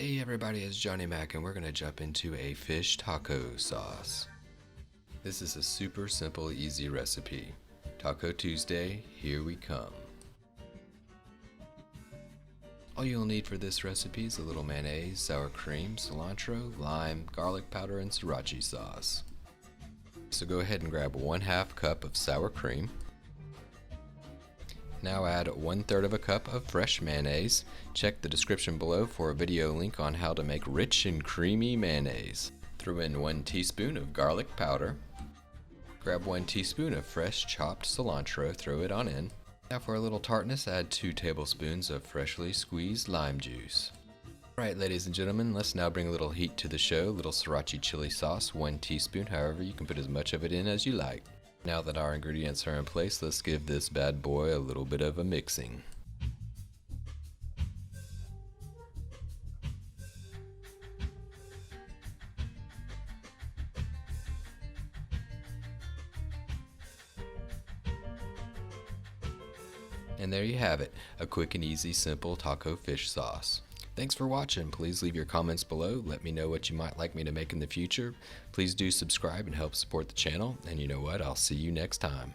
Hey everybody, it's Johnny Mac and we're going to jump into a fish taco sauce. This is a super simple, easy recipe. Taco Tuesday, here we come. All you'll need for this recipe is a little mayonnaise, sour cream, cilantro, lime, garlic powder, and sriracha sauce. So go ahead and grab 1/2 cup of sour cream. Now add 1/3 of a cup of fresh mayonnaise. Check the description below for a video link on how to make rich and creamy mayonnaise. Throw in 1 teaspoon of garlic powder. Grab 1 teaspoon of fresh chopped cilantro, throw it on in. Now for a little tartness, add 2 tablespoons of freshly squeezed lime juice. Alright ladies and gentlemen, let's now bring a little heat to the show. Little sriracha chili sauce, 1 teaspoon, however you can put as much of it in as you like. Now that our ingredients are in place, let's give this bad boy a little bit of a mixing. And there you have it, a quick and easy simple taco fish sauce. Thanks for watching. Please leave your comments below. Let me know what you might like me to make in the future. Please do subscribe and help support the channel. And you know what? I'll see you next time.